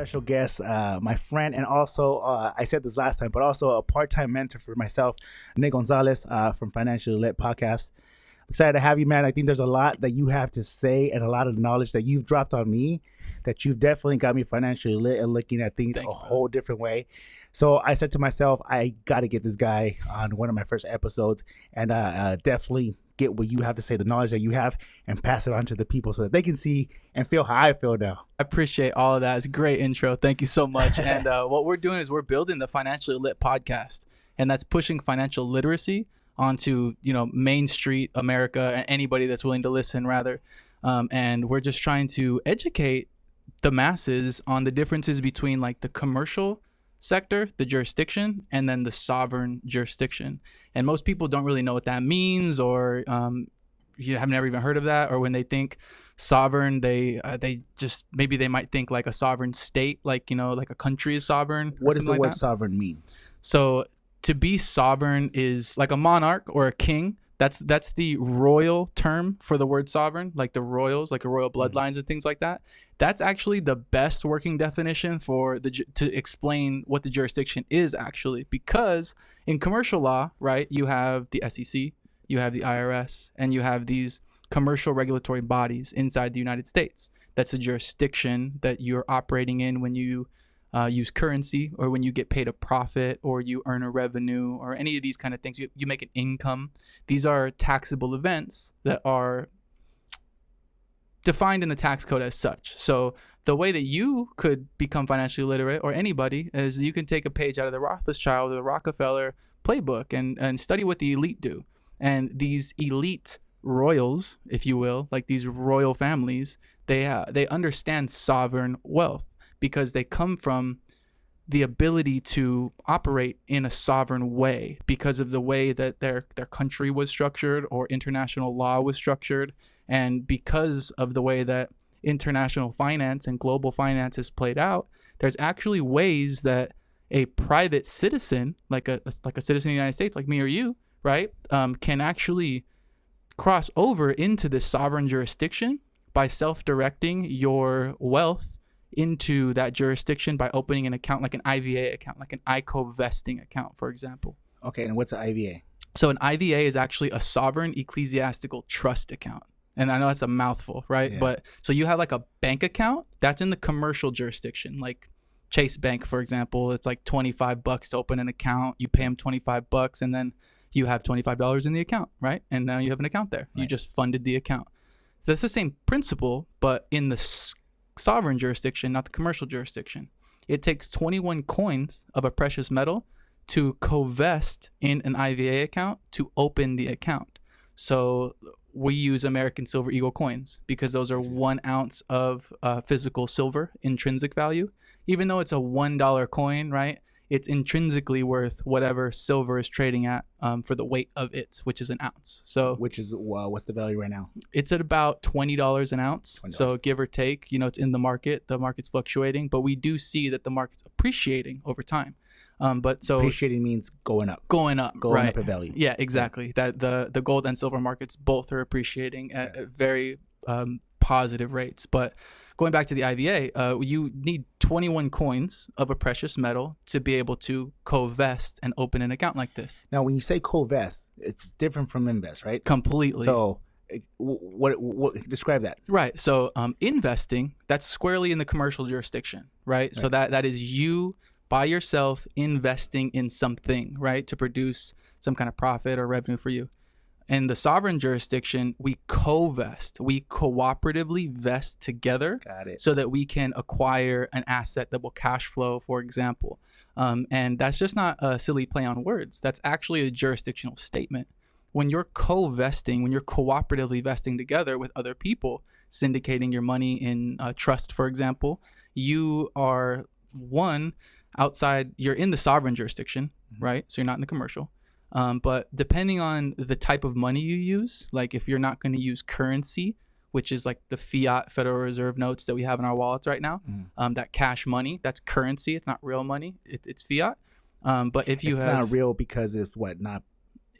special guest, my friend, and also I said this last time, but also a part-time mentor for myself, Nick Gonzales from Financially Lit Podcast. I'm excited to have you, man. I think there's a lot that you have to say and a lot of knowledge that you've dropped on me that you've definitely got me financially lit and looking at things whole different way. So I said to myself, I got to get this guy on one of my first episodes and definitely get what you have to say, the knowledge that you have, and pass it on to the people so that they can see and feel how I feel now. I appreciate all of that. It's a great intro. Thank you so much. And what we're doing is we're building the Financially Lit Podcast, and that's pushing financial literacy onto, Main Street America and anybody that's willing to listen, rather. And we're just trying to educate the masses on the differences between like the commercial sector, the jurisdiction, and then the sovereign jurisdiction. And most people don't really know what that means, or you have never even heard of that. Or when they think sovereign, they just maybe they might think like a sovereign state, like like a country is sovereign. What does the word sovereign mean? So to be sovereign is like a monarch or a king. That's the royal term for the word sovereign, like the royals, like the royal bloodlines and things like that. That's actually the best working definition to explain what the jurisdiction is actually, because in commercial law, right, you have the SEC, you have the IRS, and you have these commercial regulatory bodies inside the United States. That's the jurisdiction that you're operating in when you use currency, or when you get paid a profit, or you earn a revenue, or any of these kind of things. You make an income. These are taxable events that are defined in the tax code as such. So the way that you could become financially literate, or anybody, is you can take a page out of the Rothschild or the Rockefeller playbook and study what the elite do. And these elite royals, if you will, like these royal families, they understand sovereign wealth, because they come from the ability to operate in a sovereign way because of the way that their country was structured, or international law was structured, and because of the way that international finance and global finance is played out. There's actually ways that a private citizen, like a citizen of the United States, like me or you, right, can actually cross over into this sovereign jurisdiction by self-directing your wealth into that jurisdiction by opening an account, like an IVA account, like an iCoVesting account, for example. Okay, and what's an IVA? So an IVA is actually a sovereign ecclesiastical trust account. And I know that's a mouthful, right? Yeah. But so you have like a bank account that's in the commercial jurisdiction, like Chase Bank, for example. It's like $25 to open an account. You pay them $25, and then you have $25 in the account, right? And now you have an account there. Right. You just funded the account. So that's the same principle, but in the sovereign jurisdiction, not the commercial jurisdiction. It takes 21 coins of a precious metal to co-vest in an IVA account to open the account. So we use American Silver Eagle coins because those are 1 ounce of physical silver intrinsic value. Even though it's a $1 coin, right, it's intrinsically worth whatever silver is trading at for the weight of it, which is an ounce. So which is what's the value right now? It's at about $20 an ounce. $20. So give or take, it's in the market. The market's fluctuating, but we do see that the market's appreciating over time. But so appreciating means going up right? Up in value. Yeah, exactly. That the gold and silver markets both are appreciating at very positive rates. But going back to the IVA, you need 21 coins of a precious metal to be able to co-vest and open an account like this. Now, when you say co-vest, it's different from invest, right? Completely. So what describe that? Right. So investing, that's squarely in the commercial jurisdiction, right? So that is you by yourself investing in something, right, to produce some kind of profit or revenue for you. In the sovereign jurisdiction, we co-vest. We cooperatively vest together. Got it. So that we can acquire an asset that will cash flow, for example. And that's just not a silly play on words. That's actually a jurisdictional statement. When you're co-vesting, when you're cooperatively vesting together with other people, syndicating your money in a trust, for example, you are outside, you're in the sovereign jurisdiction, right? So you're not in the commercial. But depending on the type of money you use, like if you're not going to use currency, which is like the fiat Federal Reserve notes that we have in our wallets right now, that cash money, that's currency. It's not real money. It's fiat. But if you it's not real because it's not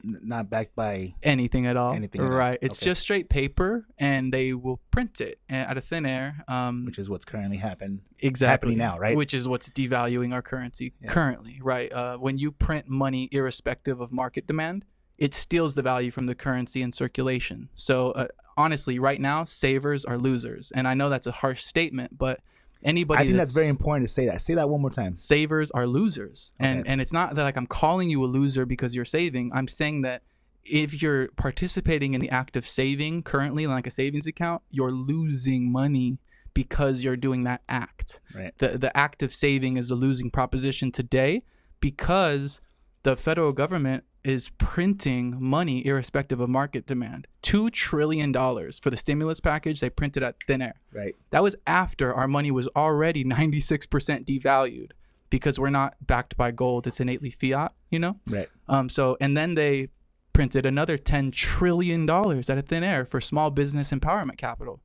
not backed by anything at all. anything at all. Right. It's Okay. just straight paper, and they will print it out of thin air. Which is what's currently happening Exactly. now, right? Which is what's devaluing our currency currently, right? When you print money irrespective of market demand, it steals the value from the currency in circulation. So honestly, right now, savers are losers. And I know that's a harsh statement, but anybody I think that's very important to say that. Say that one more time. Savers are losers. Okay. And it's not that like I'm calling you a loser because you're saving. I'm saying that if you're participating in the act of saving currently, like a savings account, you're losing money because you're doing that act. Right. The act of saving is a losing proposition today because the federal government is printing money irrespective of market demand. $2 trillion for the stimulus package they printed at thin air. Right. That was after our money was already 96% devalued because we're not backed by gold. It's innately fiat, you know? Right. And then they printed another $10 trillion out of thin air for small business empowerment capital.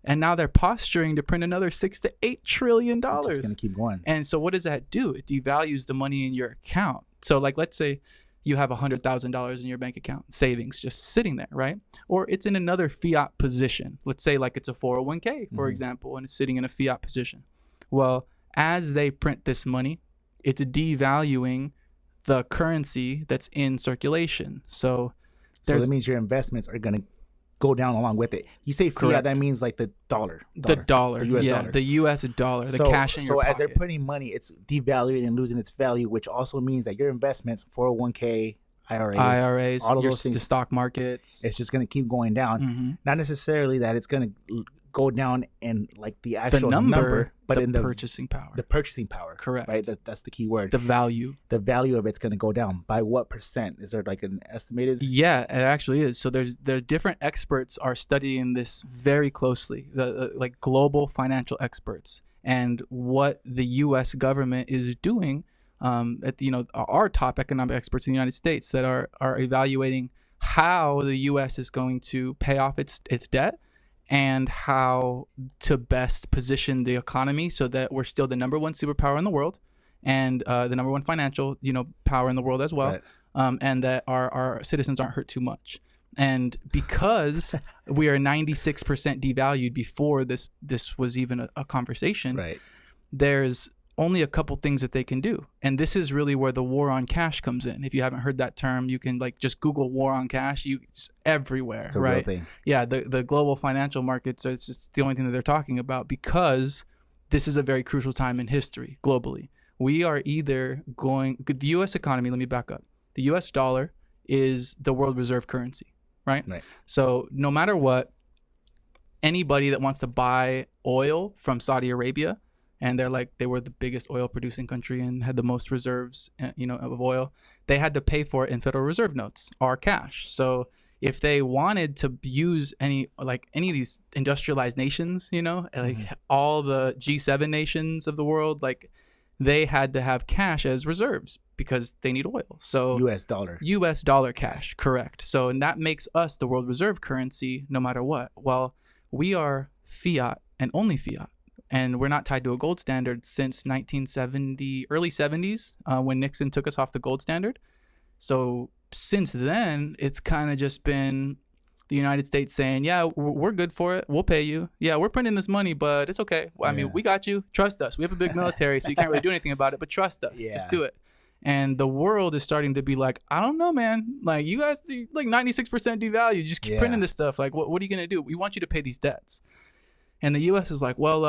And now they're posturing to print another $6 to $8 trillion. It's just gonna keep going. And so what does that do? It devalues the money in your account. So like, let's say you have $100,000 in your bank account, savings just sitting there, right? Or it's in another fiat position. Let's say like it's a 401k, for example, and it's sitting in a fiat position. Well, as they print this money, it's devaluing the currency that's in circulation. So that means your investments are gonna go down along with it. You say fiat, Correct. that means like the dollar. The dollar, the US yeah, dollar. the U.S. dollar, the cash in your pocket. So as they're printing money, it's devaluing and losing its value, which also means that your investments, 401k, IRAs, all of those things, the stock markets, it's just going to keep going down. Not necessarily that it's going to go down in like the actual number, but in the purchasing power. The purchasing power. Correct. Right. That's the key word. The value. The value of it's going to go down by what percent? Is there like an estimated? Yeah, it actually is. So there different experts are studying this very closely, like global financial experts, and what the U.S. government is doing. Our top economic experts in the United States that are evaluating how the U.S. is going to pay off its debt and how to best position the economy so that we're still the number one superpower in the world and the number one financial power in the world as well, right. And that our citizens aren't hurt too much. And because we are 96% devalued before this was even a conversation, right. There's only a couple things that they can do. And this is really where the war on cash comes in. If you haven't heard that term, you can like just Google war on cash. It's everywhere, it's a right? real thing. Yeah, the global financial markets, it's just the only thing that they're talking about because this is a very crucial time in history globally. We are either the U.S. economy, let me back up. The U.S. dollar is the world reserve currency, right? Right. So no matter what, anybody that wants to buy oil from Saudi Arabia, and they were the biggest oil producing country and had the most reserves, of oil. They had to pay for it in Federal Reserve notes or cash. So if they wanted to use any of these industrialized nations, all the G7 nations of the world, they had to have cash as reserves because they need oil. So U.S. dollar cash, correct. So and that makes us the world reserve currency no matter what. Well, we are fiat and only fiat. And we're not tied to a gold standard since 1970, early 70s, when Nixon took us off the gold standard. So since then, it's kind of just been the United States saying, yeah, we're good for it. We'll pay you. Yeah, we're printing this money, but it's okay. I mean, we got you. Trust us. We have a big military, so you can't really do anything about it, but trust us. Yeah. Just do it. And the world is starting to be like, I don't know, man. Like, you guys, 96% devalue. Just keep printing this stuff. Like, what are you going to do? We want you to pay these debts. And the U.S. is like, well,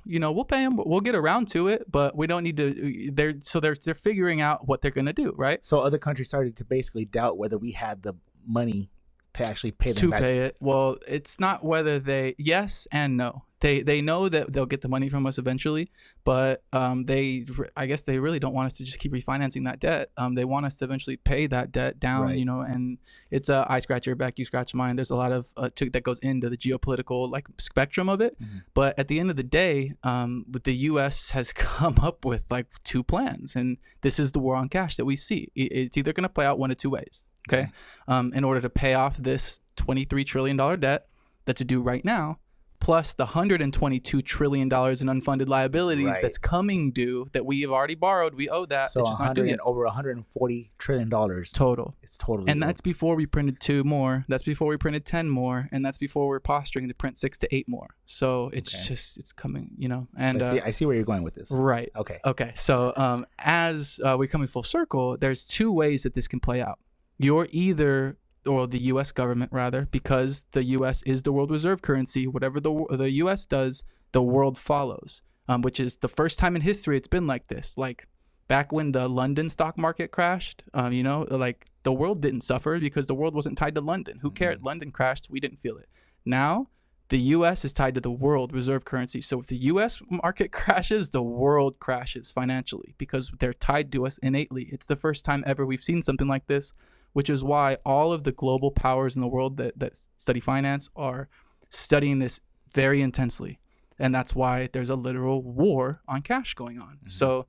we'll pay them. We'll get around to it, but we don't need to. They're figuring out what they're going to do, right? So other countries started to basically doubt whether we had the money to actually pay them back. Pay it. Well, it's not whether yes and no. They know that they'll get the money from us eventually, but I guess they really don't want us to just keep refinancing that debt. They want us to eventually pay that debt down, right. And it's I scratch your back, you scratch mine. There's a lot of that goes into the geopolitical spectrum of it. Mm-hmm. But at the end of the day, the U.S. has come up with 2 plans, and this is the war on cash that we see. It's either going to play out one of 2 ways. Okay. In order to pay off this $23 trillion debt that's due right now, plus the $122 trillion in unfunded liabilities Right. that's coming due that we have already borrowed. We owe that. So it's just not due yet. over $140 trillion Total. It's totally. And that's before we printed 2 more. That's before we printed 10 more. And that's before we're posturing to print 6 to 8 more. So it's just, it's coming, you know. And so I see where you're going with this. Right. Okay. So as we're coming full circle, there's 2 ways that this can play out. You're either, or the U.S. government rather, because the U.S. is the world reserve currency. Whatever the U.S. does, the world follows, which is the first time in history it's been like this. Like back when the London stock market crashed, you know, like the world didn't suffer because the world wasn't tied to London. Who cared? London crashed. We didn't feel it. Now the U.S. is tied to the world reserve currency. So if the U.S. market crashes, the world crashes financially because they're tied to us innately. It's the first time ever we've seen something like this, which is why all of the global powers in the world that study finance are studying this very intensely. And that's why there's a literal war on cash going on. So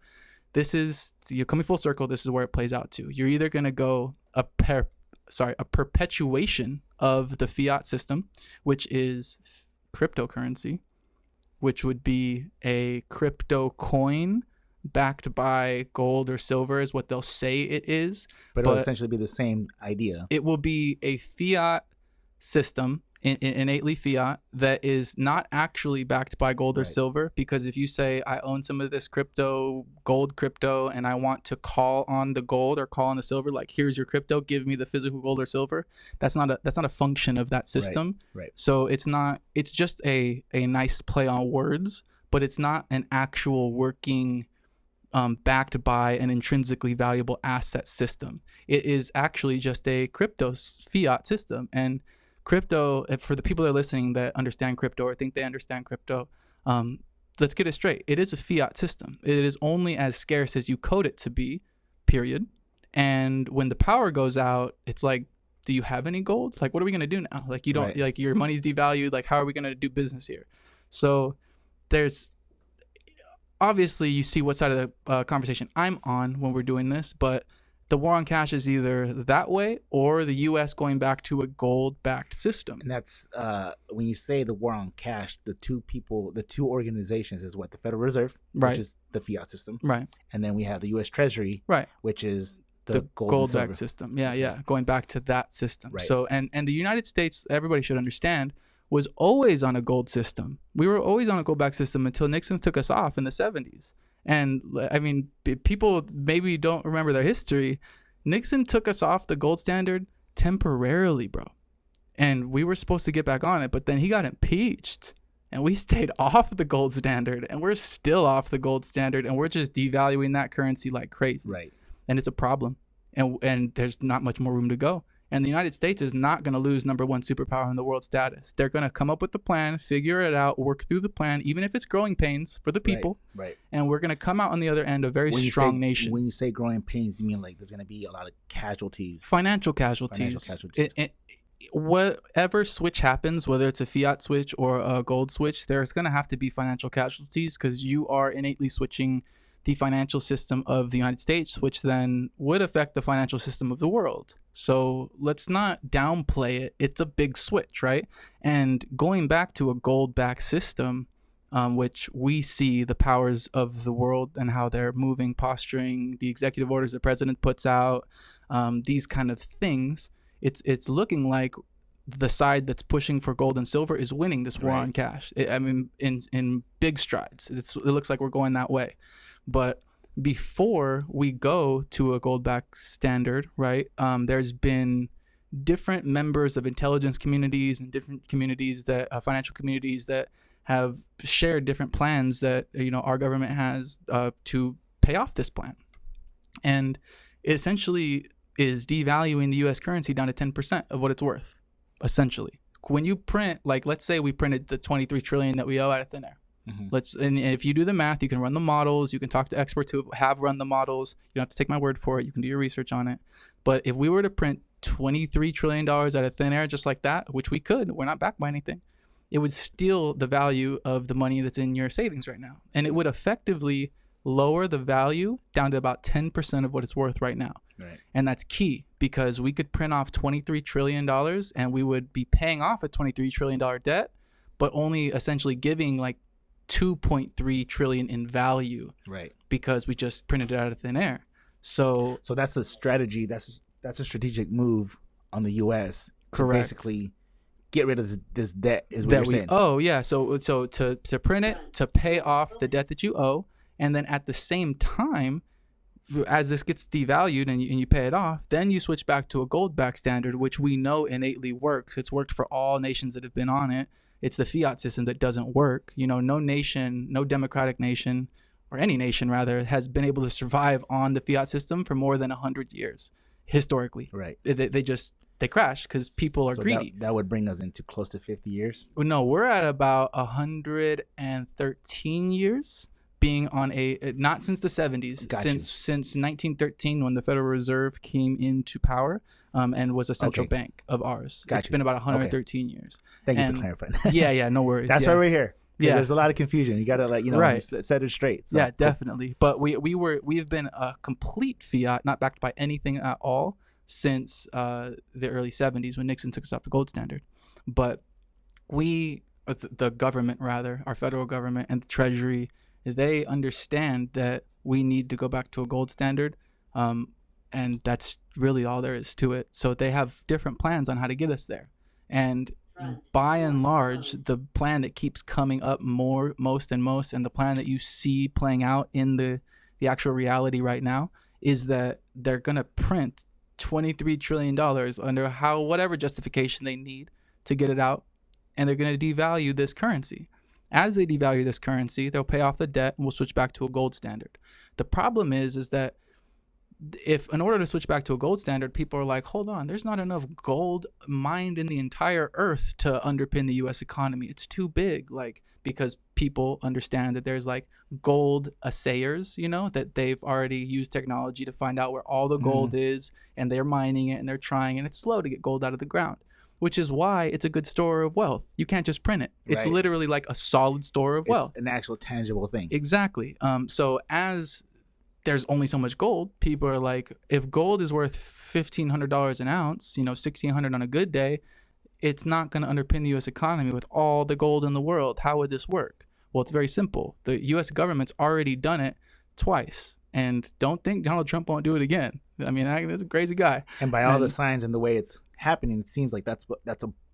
this is, you're coming full circle. This is where it plays out to. You're either going to go a perpetuation of the fiat system, which is cryptocurrency, which would be a crypto coin backed by gold or silver is what they'll say it is. But it'll essentially be the same idea. It will be a fiat system, innately fiat, that is not actually backed by gold or silver. Because if you say, I own some of this gold crypto, and I want to call on the gold or call on the silver, like, here's your crypto, give me the physical gold or silver. That's not a function of that system. Right. So it's just a nice play on words, but it's not an actual working backed by an intrinsically valuable asset system. It is actually just a crypto fiat system. And crypto, for the people that are listening that understand crypto or think they understand crypto, let's get it straight. It is a fiat system. It is only as scarce as you code it to be, period. And when the power goes out, it's like, do you have any gold? Like, what are we going to do now? Like, you don't, like, your money's devalued. Like, how are we going to do business here? So there's, obviously, you see what side of the conversation I'm on when we're doing this, but the war on cash is either that way or the U.S. going back to a gold-backed system. And that's when you say the war on cash, the two organizations is what? The Federal Reserve, which is the fiat system. Right. And then we have the U.S. Treasury, which is the gold-backed system. Yeah. Going back to that system. Right. So, and the United States, everybody should understand, was always on a gold system. We were always on a gold-backed system until Nixon took us off in the 70s. And I mean, people maybe don't remember their history. Nixon took us off the gold standard temporarily, bro. And we were supposed to get back on it, but then he got impeached and we stayed off the gold standard, and we're still off the gold standard, and we're just devaluing that currency like crazy. Right. And it's a problem. And there's not much more room to go. And the United States is not going to lose #1 superpower in the world status. They're going to come up with the plan, figure it out, work through the plan, even if it's growing pains for the people. Right. And we're going to come out on the other end a very strong nation. When you say growing pains, you mean like there's going to be a lot of casualties? Financial casualties. Whatever switch happens, whether it's a fiat switch or a gold switch, there's going to have to be financial casualties because you are innately switching the financial system of the United States, which then would affect the financial system of the world. So let's not downplay it. It's a big switch, right? And going back to a gold-backed system, which we see the powers of the world and how they're moving, posturing, the executive orders the president puts out, these kind of things, it's looking like the side that's pushing for gold and silver is winning this war on cash. I mean, in big strides. It looks like we're going that way. But before we go to a gold-backed standard, right, there's been different members of intelligence communities and different communities that financial communities that have shared different plans that, you know, our government has to pay off this plan. And it essentially is devaluing the U.S. currency down to 10% of what it's worth, essentially. When you print, like, let's say we printed the $23 trillion that we owe out of thin air. And if you do the math, you can run the models, you can talk to experts who have run the models. You don't have to take my word for it. You can do your research on it. But if we were to print $23 trillion out of thin air just like that, which we could, we're not backed by anything, it would steal the value of the money that's in your savings right now. And it would effectively lower the value down to about 10% of what it's worth right now. Right. And that's key because we could print off $23 trillion and we would be paying off a $23 trillion debt, but only essentially giving like 2.3 trillion in value, right, because we just printed it out of thin air. So that's a strategy. That's a strategic move on the U.S. to correct. basically get rid of this debt. Is what you're saying? Oh yeah. So to print it, to pay off the debt that you owe, and then at the same time, as this gets devalued and you pay it off, then you switch back to a gold-backed standard, which we know innately works. It's worked for all nations that have been on it. It's the fiat system that doesn't work. You know, no nation, no democratic nation, or any nation rather, has been able to survive on the fiat system for more than 100 years historically. Right. They crash because people are greedy. That would bring us into close to 50 years. Well, no, we're at about 113 years being on not since the 70s, since 1913 when the Federal Reserve came into power and was a central bank of ours. It's been about 113 years. Thank you for clarifying. Yeah, no worries. That's why we're here. Yeah, there's a lot of confusion. You got to set it straight. So. Yeah, definitely. But we've been a complete fiat, not backed by anything at all, since the early 70s when Nixon took us off the gold standard. But the government rather, our federal government and the Treasury, they understand that we need to go back to a gold standard, and that's really all there is to it. So they have different plans on how to get us there, and by and large, the plan that keeps coming up most, and the plan that you see playing out in the actual reality right now is that they're gonna print $23 trillion under whatever justification they need to get it out, and they're gonna devalue this currency. As they devalue this currency, they'll pay off the debt and we'll switch back to a gold standard. The problem is that if in order to switch back to a gold standard, people are like, hold on, there's not enough gold mined in the entire earth to underpin the U.S. economy. It's too big, because people understand that there's like gold assayers, that they've already used technology to find out where all the gold is, and they're mining it and they're trying, and it's slow to get gold out of the ground. Which is why it's a good store of wealth. You can't just print it. It's literally like a solid store of wealth. It's an actual tangible thing. Exactly. So as there's only so much gold, people are like, if gold is worth $1,500 an ounce, $1,600 on a good day, it's not going to underpin the U.S. economy with all the gold in the world. How would this work? Well, it's very simple. The U.S. government's already done it twice. And don't think Donald Trump won't do it again. I mean, that's a crazy guy. And by all the signs and the way it's happening, it seems like that's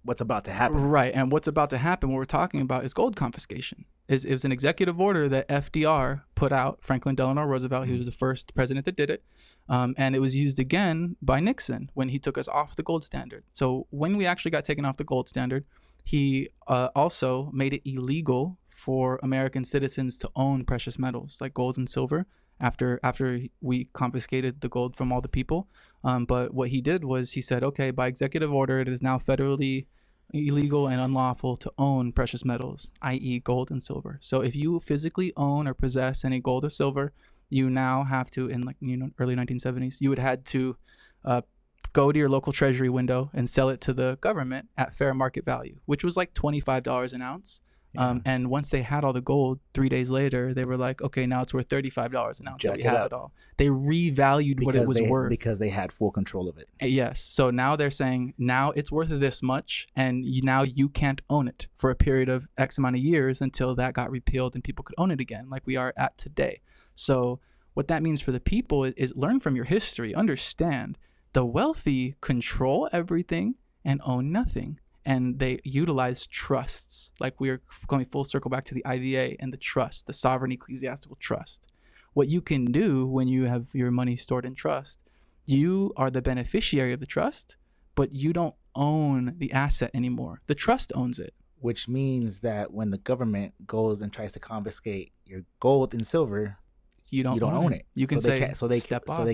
what's about to happen. Right. And what's about to happen, what we're talking about, is gold confiscation. It was an executive order that FDR put out, Franklin Delano Roosevelt. He was the first president that did it. And it was used again by Nixon when he took us off the gold standard. So when we actually got taken off the gold standard, he also made it illegal for American citizens to own precious metals like gold and silver after we confiscated the gold from all the people. But what he did was he said, okay, by executive order, it is now federally illegal and unlawful to own precious metals, i.e. gold and silver. So if you physically own or possess any gold or silver, you now have to, in early 1970s, you would had to go to your local treasury window and sell it to the government at fair market value, which was like $25 an ounce. Yeah. And once they had all the gold, 3 days later, they were like, okay, now it's worth $35 an ounce that we have it all. They revalued what it was worth. Because they had full control of it. Yes. So now they're saying, now it's worth this much, and now you can't own it for a period of X amount of years until that got repealed and people could own it again, like we are at today. So what that means for the people is learn from your history. Understand the wealthy control everything and own nothing. And they utilize trusts, like we are going full circle back to the IVA and the trust, the sovereign ecclesiastical trust. What you can do when you have your money stored in trust, you are the beneficiary of the trust, but you don't own the asset anymore. The trust owns it. Which means that when the government goes and tries to confiscate your gold and silver, you don't own it. You can step off. So they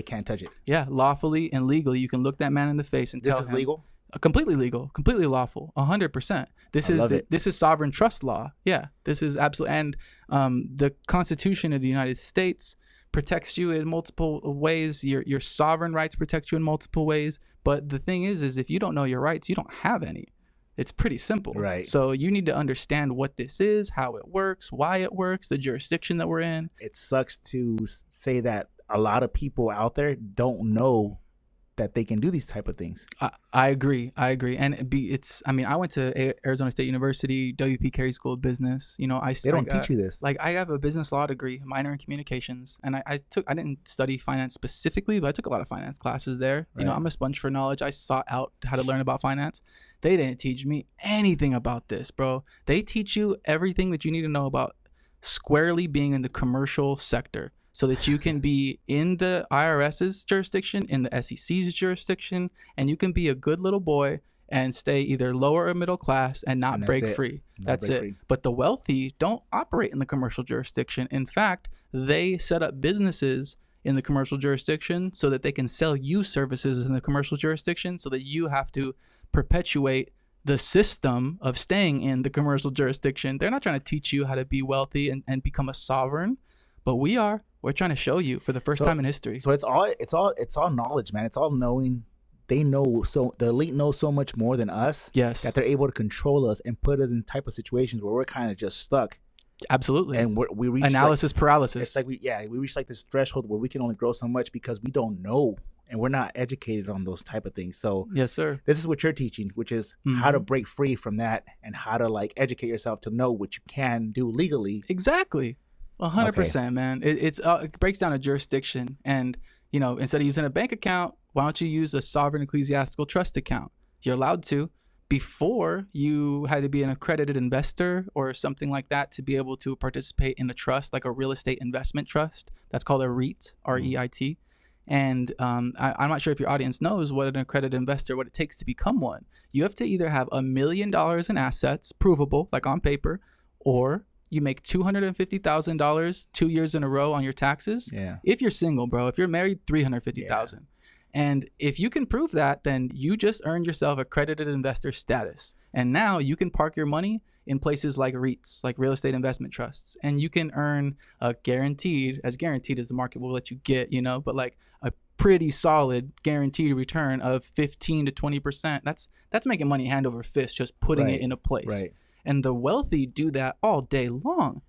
can't touch it. Yeah, lawfully and legally, you can look that man in the face and tell him. This is legal? Completely legal, completely lawful, 100%. This is sovereign trust law. Yeah, this is absolutely. And the Constitution of the United States protects you in multiple ways. Your sovereign rights protect you in multiple ways. But the thing is if you don't know your rights, you don't have any. It's pretty simple. Right. So you need to understand what this is, how it works, why it works, the jurisdiction that we're in. It sucks to say that a lot of people out there don't know that they can do these type of things. I agree. And I mean, I went to Arizona State University, WP Carey School of Business. You know, They don't teach you this. Like, I have a business law degree, minor in communications, and I didn't study finance specifically, but I took a lot of finance classes there. You know, I'm a sponge for knowledge. I sought out how to learn about finance. They didn't teach me anything about this, bro. They teach you everything that you need to know about squarely being in the commercial sector, so that you can be in the IRS's jurisdiction, in the SEC's jurisdiction, and you can be a good little boy and stay either lower or middle class and not break free. That's it. But the wealthy don't operate in the commercial jurisdiction. In fact, they set up businesses in the commercial jurisdiction so that they can sell you services in the commercial jurisdiction, so that you have to perpetuate the system of staying in the commercial jurisdiction. They're not trying to teach you how to be wealthy and become a sovereign, but we're trying to show you for the first time in history. So it's all knowledge, man. It's all knowing. They know, so the elite know so much more than us. Yes. That they're able to control us and put us in type of situations where we're kind of just stuck. Absolutely. And we reach analysis paralysis. It's like we reach like this threshold where we can only grow so much because we don't know and we're not educated on those type of things. So yes, sir. This is what you're teaching, which is how to break free from that and how to like educate yourself to know what you can do legally. Exactly. 100%, man. It breaks down a jurisdiction, and you know, instead of using a bank account, why don't you use a sovereign ecclesiastical trust account? You're allowed to. Before, you had to be an accredited investor or something like that to be able to participate in a trust, like a real estate investment trust. That's called a REIT, REIT. And I'm not sure if your audience knows what an accredited investor, what it takes to become one. You have to either have $1 million in assets, provable, like on paper, or you make $250,000 2 years in a row on your taxes. Yeah. If you're single, bro, if you're married, $350,000. Yeah. And if you can prove that, then you just earned yourself accredited investor status. And now you can park your money in places like REITs, like real estate investment trusts, and you can earn a guaranteed as the market will let you get, you know, but like a pretty solid guaranteed return of 15 to 20%. That's making money hand over fist, just putting it in a place. Right. And the wealthy do that all day long.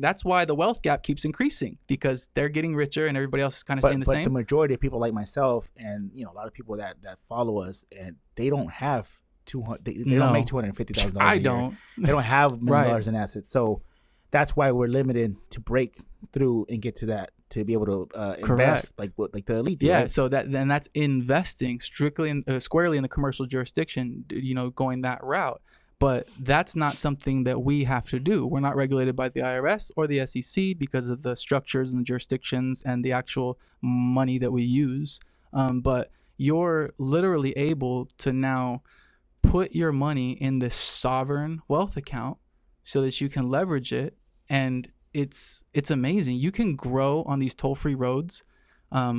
That's why the wealth gap keeps increasing, because they're getting richer and everybody else is kind of staying the same. But the majority of people like myself and, you know, a lot of people that follow us, and they don't have they don't make $250,000 I don't. They don't have $1 million in assets. So that's why we're limited to break through and get to that, to be able to invest like the elite do. Yeah, right? so that's investing strictly squarely in the commercial jurisdiction, you know, going that route. But that's not something that we have to do. We're not regulated by the IRS or the SEC because of the structures and the jurisdictions and the actual money that we use. But you're literally able to now put your money in this sovereign wealth account so that you can leverage it. And it's amazing. You can grow on these toll-free roads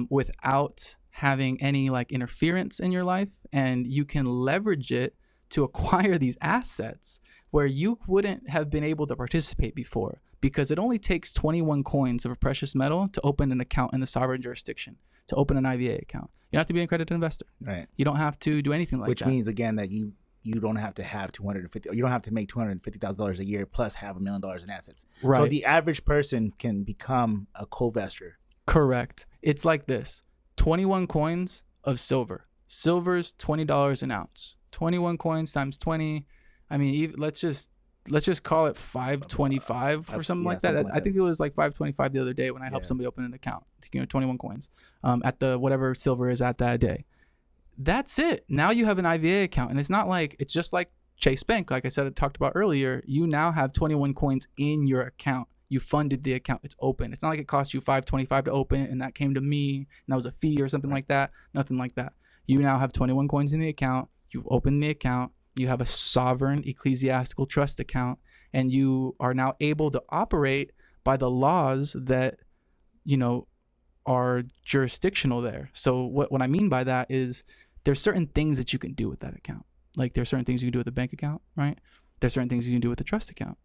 without having any like interference in your life, and you can leverage it to acquire these assets where you wouldn't have been able to participate before, because it only takes 21 coins of a precious metal to open an account in the sovereign jurisdiction, to open an IVA account. You don't have to be an accredited investor. Right. You don't have to do anything like that. Which means, again, that you don't have to have you don't have to make $250,000 a year plus have $1 million in assets. Right. So the average person can become a co-vestor. Correct. It's like this: 21 coins of silver. Silver's $20 an ounce. 21 coins times 20. I mean, let's just call it 525 or something like that. I think it was like 525 the other day when I helped somebody open an account. 21 coins at the whatever silver is at that day. That's it. Now you have an IVA account, and it's just like Chase Bank. Like I said, I talked about earlier. You now have 21 coins in your account. You funded the account. It's open. It's not like it cost you $525 to open, and that came to me, and that was a fee or something like that. Nothing like that. You now have 21 coins in the account. You've opened the account. You have a sovereign ecclesiastical trust account, and you are now able to operate by the laws that, you know, are jurisdictional there. So what I mean by that is there's certain things that you can do with that account. Like there's certain things you can do with a bank account, right? There's certain things you can do with a trust account,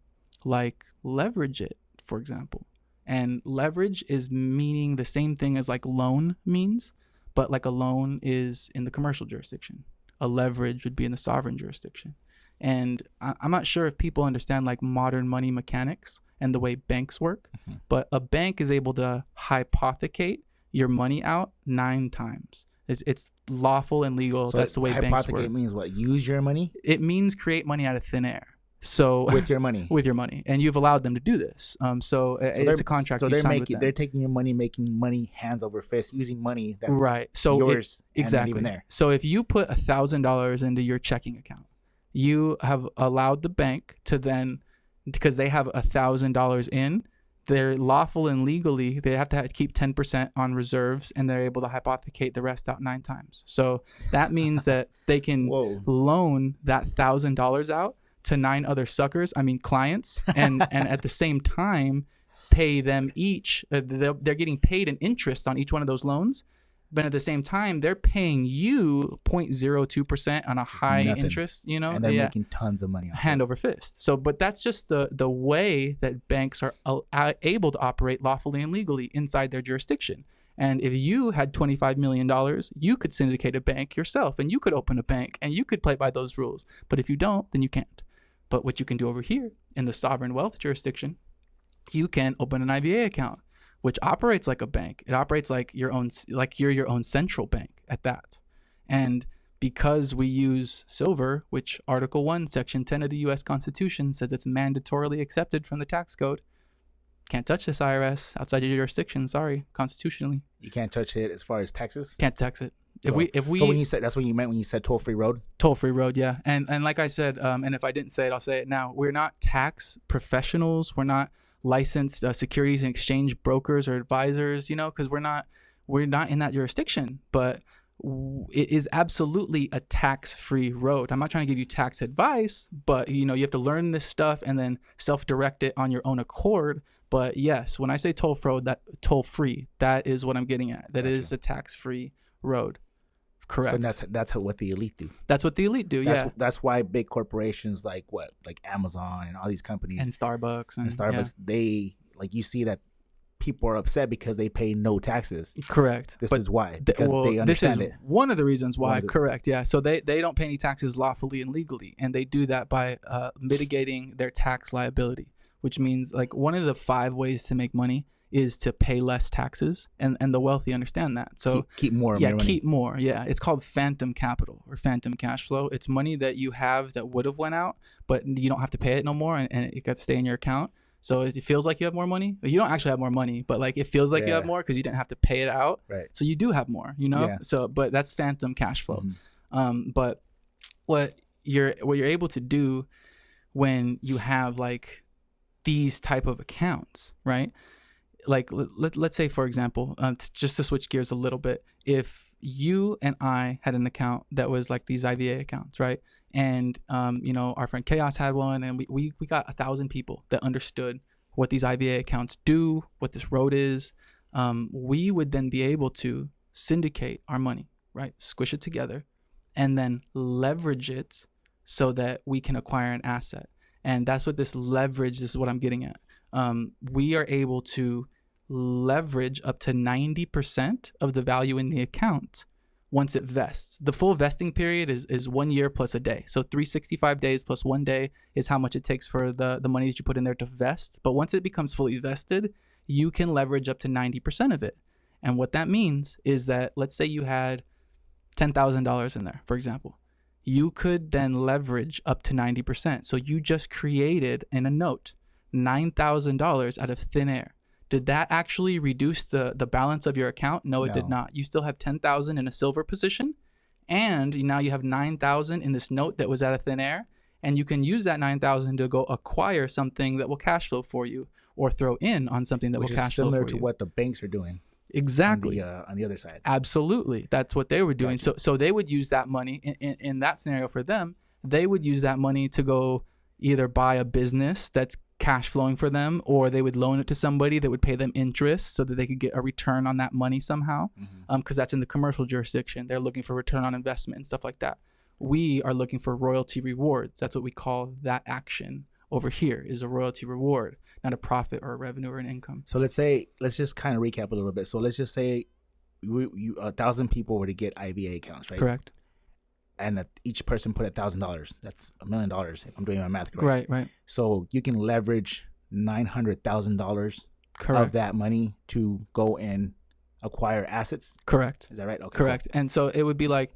like leverage it, for example. And leverage is meaning the same thing as like loan means, but like a loan is in the commercial jurisdiction. A leverage would be in the sovereign jurisdiction. And I'm not sure if people understand like modern money mechanics and the way banks work, but a bank is able to hypothecate your money out 9 times. It's lawful and legal. So that's the way banks hypothecate work. means what? Use your money It means create money out of thin air. So with your money. with your money, and you've allowed them to do this. So it's a contract. So you've signed with them. they're taking your money, making money hands over fist, using money that's right. So yours. Exactly. Even there. So if you put $1,000 into your checking account, you have allowed the bank to then, because they have $1,000 in, they're lawful and legally, they have to keep 10% on reserves, and they're able to hypothecate the rest out 9 times. So that means that they can loan that $1,000 out to 9 other suckers, clients, and at the same time pay them each. They're getting paid an interest on each one of those loans, but at the same time they're paying you 0.02% on a high interest. And they're making tons of money. Hand over fist. So, but that's just the way that banks are able to operate lawfully and legally inside their jurisdiction. And if you had $25 million, you could syndicate a bank yourself, and you could open a bank, and you could play by those rules. But if you don't, then you can't. But what you can do over here in the sovereign wealth jurisdiction, you can open an IVA account, which operates like a bank. It operates like you're your own central bank at that. And because we use silver, which Article 1, Section 10 of the U.S. Constitution says it's mandatorily accepted from the tax code, can't touch this, IRS, outside your jurisdiction. Sorry, constitutionally. You can't touch it as far as taxes? Can't tax it. So when you said, that's what you meant when you said toll-free road? Toll-free road, yeah. And like I said, and if I didn't say it, I'll say it now. We're not tax professionals. We're not licensed securities and exchange brokers or advisors, because we're not in that jurisdiction. But it is absolutely a tax-free road. I'm not trying to give you tax advice, but you have to learn this stuff and then self-direct it on your own accord. But yes, when I say toll-free, that is what I'm getting at. That is the tax-free road. Correct. So that's what the elite do. That's what the elite do. That's why big corporations like Amazon and all these companies and Starbucks, they you see that people are upset because they pay no taxes. Correct. This is why, because they understand it. One of the reasons why. Correct. Yeah. So they don't pay any taxes lawfully and legally, and they do that by mitigating their tax liability, which means one of the 5 ways to make money is to pay less taxes, and the wealthy understand that. So keep more of your money. Keep more. Yeah, it's called phantom capital or phantom cash flow. It's money that you have that would have went out, but you don't have to pay it no more, and it got to stay in your account. So it feels like you have more money. You don't actually have more money, but it feels like you have more because you didn't have to pay it out. Right. So you do have more. Yeah. So but that's phantom cash flow. But what you're able to do when you have these type of accounts, right? Let's say, for example, just to switch gears a little bit, if you and I had an account that was like these IVA accounts, right? And our friend Chaos had one, and we got 1,000 people that understood what these IVA accounts do, what this road is. We would then be able to syndicate our money, right? Squish it together, and then leverage it so that we can acquire an asset. And that's what this is what I'm getting at. We are able to leverage up to 90% of the value in the account once it vests. The full vesting period is 1 year plus a day. So 365 days plus 1 day is how much it takes for the money that you put in there to vest. But once it becomes fully vested, you can leverage up to 90% of it. And what that means is that, let's say you had $10,000 in there, for example. You could then leverage up to 90%. So you just created in a note $9,000 out of thin air. Did that actually reduce the balance of your account? No, it did not. You still have 10,000 in a silver position, and now you have 9,000 in this note that was out of thin air, and you can use that 9,000 to go acquire something that will cash flow for you, or throw in on something that will cash flow for you. Similar to what the banks are doing. Exactly. On the other side. Absolutely. That's what they were doing. Gotcha. So they would use that money in that scenario for them. They would use that money to go either buy a business that's cash flowing for them, or they would loan it to somebody that would pay them interest so that they could get a return on that money somehow. Because that's in the commercial jurisdiction. They're looking for return on investment and stuff like that. We are looking for royalty rewards. That's what we call that action over here, is a royalty reward, not a profit or a revenue or an income. So let's just kind of recap a little bit. So let's just say 1,000 people were to get IVA accounts, right? Correct. And each person put $1,000. That's $1 million if I'm doing my math correct. Right. So you can leverage $900,000 of that money to go and acquire assets. Correct. Is that right? Okay. Correct. And so it would be like,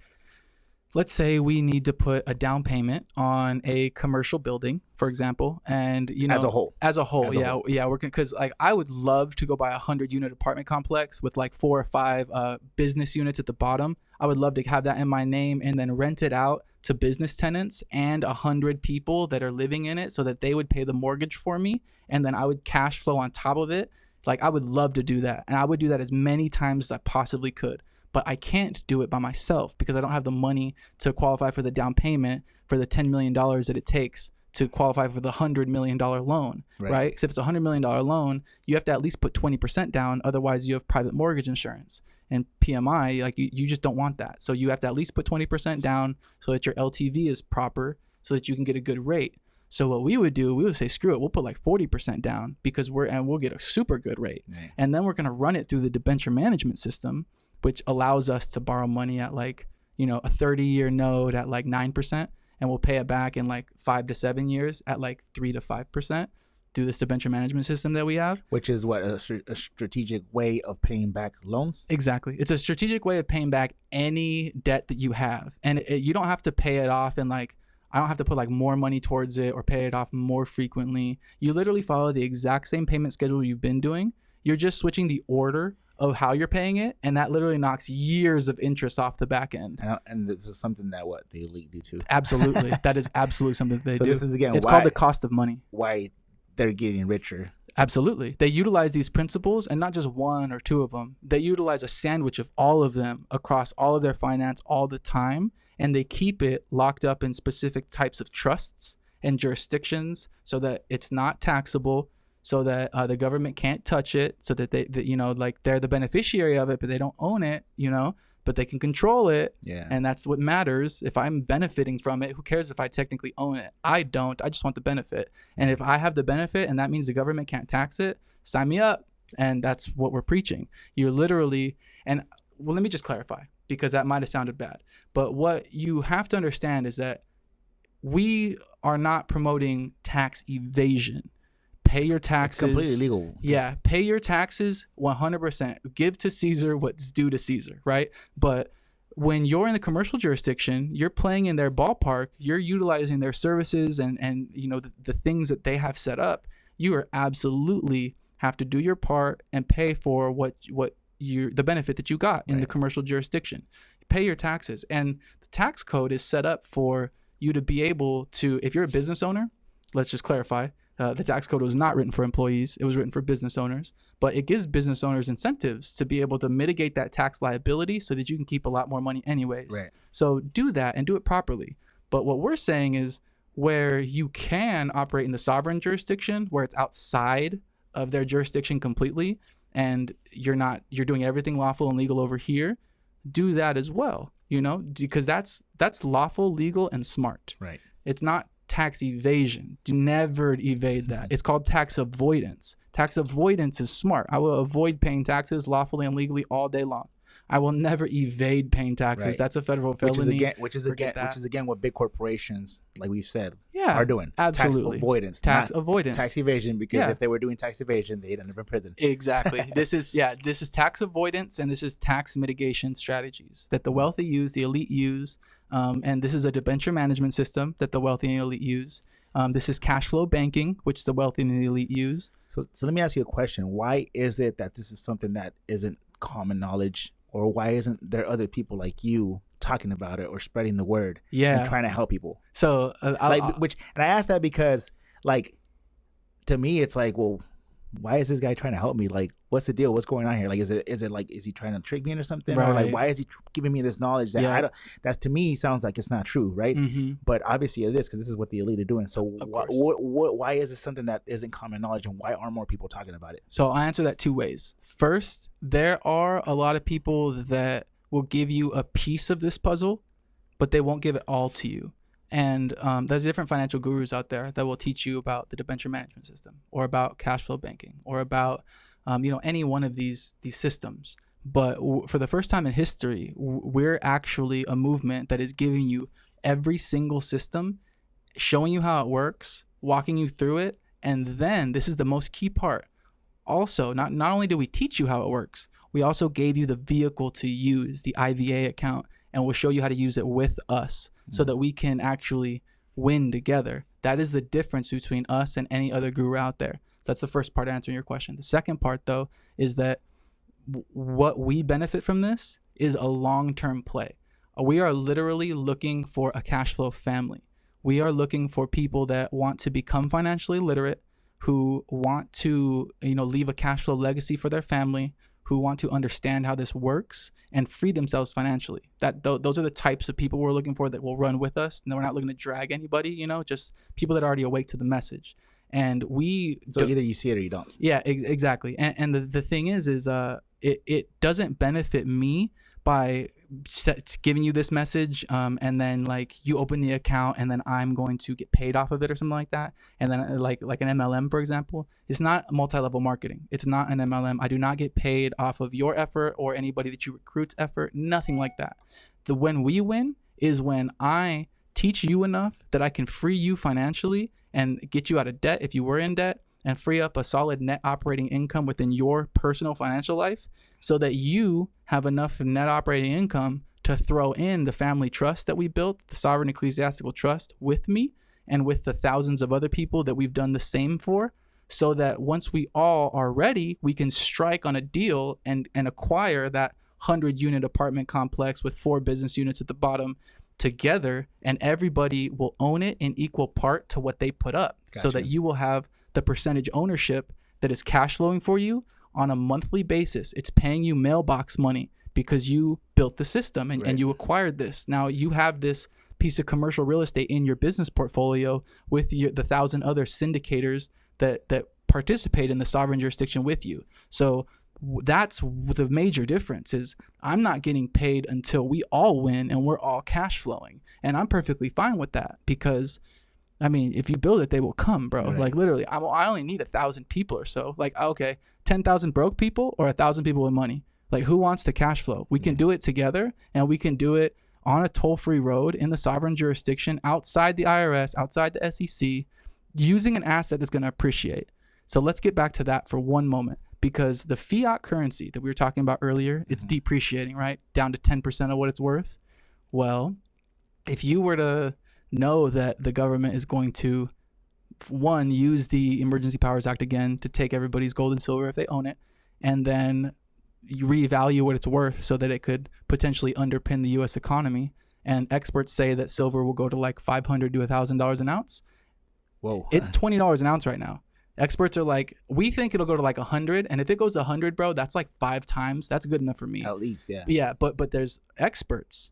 let's say we need to put a down payment on a commercial building, for example, and Cool. As a whole. Yeah, we're because like I would love to go buy a 100-unit apartment complex with like 4 or 5 business units at the bottom. I would love to have that in my name and then rent it out to business tenants and 100 people that are living in it, so that they would pay the mortgage for me, and then I would cash flow on top of it. Like I would love to do that, and I would do that as many times as I possibly could. But I can't do it by myself because I don't have the money to qualify for the down payment for the $10 million that it takes to qualify for the $100 million loan, right? So if it's a $100 million loan, you have to at least put 20% down. Otherwise, you have private mortgage insurance. And PMI, like you just don't want that. So you have to at least put 20% down so that your LTV is proper, so that you can get a good rate. So what we would do, we would say, screw it, we'll put like 40% down because we'll get a super good rate. Right. And then we're going to run it through the debenture management system, which allows us to borrow money at like, a 30-year note at like 9%, and we'll pay it back in like 5 to 7 years at like 3 to 5% through this debenture management system that we have. Which is what, a strategic way of paying back loans? Exactly. It's a strategic way of paying back any debt that you have. And you don't have to pay it off in like, I don't have to put like more money towards it or pay it off more frequently. You literally follow the exact same payment schedule you've been doing. You're just switching the order of how you're paying it, and that literally knocks years of interest off the back end. And this is something that the elite do too. Absolutely. That is absolutely something that they do. This is again, it's called the cost of money. Why they're getting richer. Absolutely. They utilize these principles, and not just one or two of them. They utilize a sandwich of all of them across all of their finance all the time, and they keep it locked up in specific types of trusts and jurisdictions so that it's not taxable, so that the government can't touch it, so that they're the beneficiary of it, but they don't own it, but they can control it. Yeah. And that's what matters. If I'm benefiting from it, who cares if I technically own it? I don't. I just want the benefit. And if I have the benefit and that means the government can't tax it, sign me up. And that's what we're preaching. You're literally, and well, let me just clarify, because that might have sounded bad. But what you have to understand is that we are not promoting tax evasion. Pay your taxes. It's completely legal. Yeah, pay your taxes 100%. Give to Caesar what's due to Caesar, right? But when you're in the commercial jurisdiction, you're playing in their ballpark, you're utilizing their services and the things that they have set up. You are absolutely have to do your part and pay for the benefit that you got in the commercial jurisdiction. Pay your taxes. And the tax code is set up for you to be able to, if you're a business owner, let's just clarify, the tax code was not written for employees. It was written for business owners, but it gives business owners incentives to be able to mitigate that tax liability so that you can keep a lot more money anyways. Right. So do that and do it properly. But what we're saying is where you can operate in the sovereign jurisdiction, where it's outside of their jurisdiction completely, and you're doing everything lawful and legal over here, do that as well, because that's lawful, legal, and smart. Right. It's not tax evasion. Do never evade that. It's called tax avoidance. Tax avoidance is smart. I will avoid paying taxes lawfully and legally all day long. I will never evade paying taxes. Right. That's a federal felony. Which is again what big corporations, like we've said, yeah, are doing. Absolutely. Tax avoidance. Tax avoidance. Tax evasion, because if they were doing tax evasion, they'd end up in prison. Exactly. This is tax avoidance, and this is tax mitigation strategies that the wealthy use, the elite use. And this is a debenture management system that the wealthy and elite use. This is cash flow banking, which the wealthy and the elite use. So let me ask you a question. Why is it that this is something that isn't common knowledge, or why isn't there other people like you talking about it or spreading the word and trying to help people? So and I ask that because, like, to me, it's like, well, why is this guy trying to help me? Like, what's the deal? What's going on here? Like, is he trying to trick me or something? Right. Or like, why is he giving me this knowledge that that to me sounds like it's not true, right? Mm-hmm. But obviously it is, because this is what the elite are doing. So why is this something that isn't common knowledge, and why aren't more people talking about it? So I'll answer that two ways. First, there are a lot of people that will give you a piece of this puzzle, but they won't give it all to you. And there's different financial gurus out there that will teach you about the debenture management system, or about cash flow banking, or about any one of these systems. But for the first time in history, we're actually a movement that is giving you every single system, showing you how it works, walking you through it, and then this is the most key part. Also, not only do we teach you how it works, we also gave you the vehicle to use, the IVA account, and we'll show you how to use it with us so that we can actually win together. That is the difference between us and any other guru out there. So that's the first part answering your question. The second part, though, is that what we benefit from this is a long-term play. We are literally looking for a cash flow family. We are looking for people that want to become financially literate, who want to, leave a cash flow legacy for their family, who want to understand how this works and free themselves financially. Those are the types of people we're looking for that will run with us. And we're not looking to drag anybody, just people that are already awake to the message. And so either you see it or you don't. Yeah, exactly. And the thing is it doesn't benefit me by giving you this message, and then like you open the account and then I'm going to get paid off of it or something like that. And then like an MLM, for example, it's not multi-level marketing. It's not an MLM. I do not get paid off of your effort or anybody that you recruit's effort, nothing like that. The when we win is when I teach you enough that I can free you financially and get you out of debt if you were in debt, and free up a solid net operating income within your personal financial life so that you have enough net operating income to throw in the family trust that we built, the sovereign ecclesiastical trust, with me and with the thousands of other people that we've done the same for, so that once we all are ready, we can strike on a deal and acquire that 100-unit apartment complex with 4 business units at the bottom together, and everybody will own it in equal part to what they put up. Gotcha. So that you will have the percentage ownership that is cash flowing for you on a monthly basis. It's paying you mailbox money because you built the system and you acquired this. Now you have this piece of commercial real estate in your business portfolio with the 1,000 other syndicators that participate in the sovereign jurisdiction with you. So that's the major difference. Is I'm not getting paid until we all win and we're all cash flowing. And I'm perfectly fine with that, because I mean, if you build it, they will come, bro. Right. Like literally, I only need 1,000 people or so. Like, okay, 10,000 broke people or 1,000 people with money. Like, who wants to cash flow? We can do it together, and we can do it on a toll-free road in the sovereign jurisdiction, outside the IRS, outside the SEC, using an asset that's going to appreciate. So let's get back to that for one moment, because the fiat currency that we were talking about earlier, it's depreciating, right? Down to 10% of what it's worth. Well, if you were to know that the government is going to, one, use the Emergency Powers Act again to take everybody's gold and silver if they own it, and then you reevaluate what it's worth so that it could potentially underpin the U.S. economy. And experts say that silver will go to like $500 to $1,000 an ounce. Whoa. It's $20 an ounce right now. Experts are like, we think it'll go to like 100, and if it goes to 100, bro, that's like 5 times. That's good enough for me. At least, yeah. Yeah, but there's experts,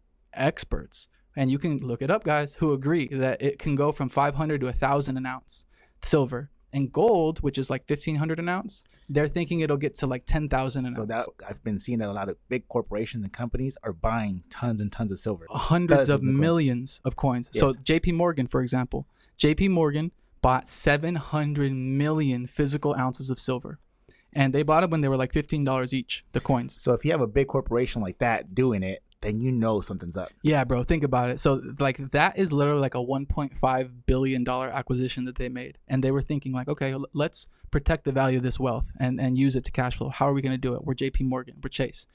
and you can look it up, guys, who agree that it can go from 500 to 1,000 an ounce silver. And gold, which is like 1,500 an ounce, they're thinking it'll get to like 10,000 an ounce. So that I've been seeing that a lot of big corporations and companies are buying tons and tons of silver. Hundreds of millions of coins. Yes. So JP Morgan, for example, JP Morgan bought 700 million physical ounces of silver. And they bought it when they were like $15 each, the coins. So if you have a big corporation like that doing it, then you know something's up. Yeah, bro, think about it. So like that is literally like a $1.5 billion acquisition that they made. And they were thinking like, okay, let's protect the value of this wealth and use it to cash flow. How are we going to do it? We're JP Morgan, we're Chase.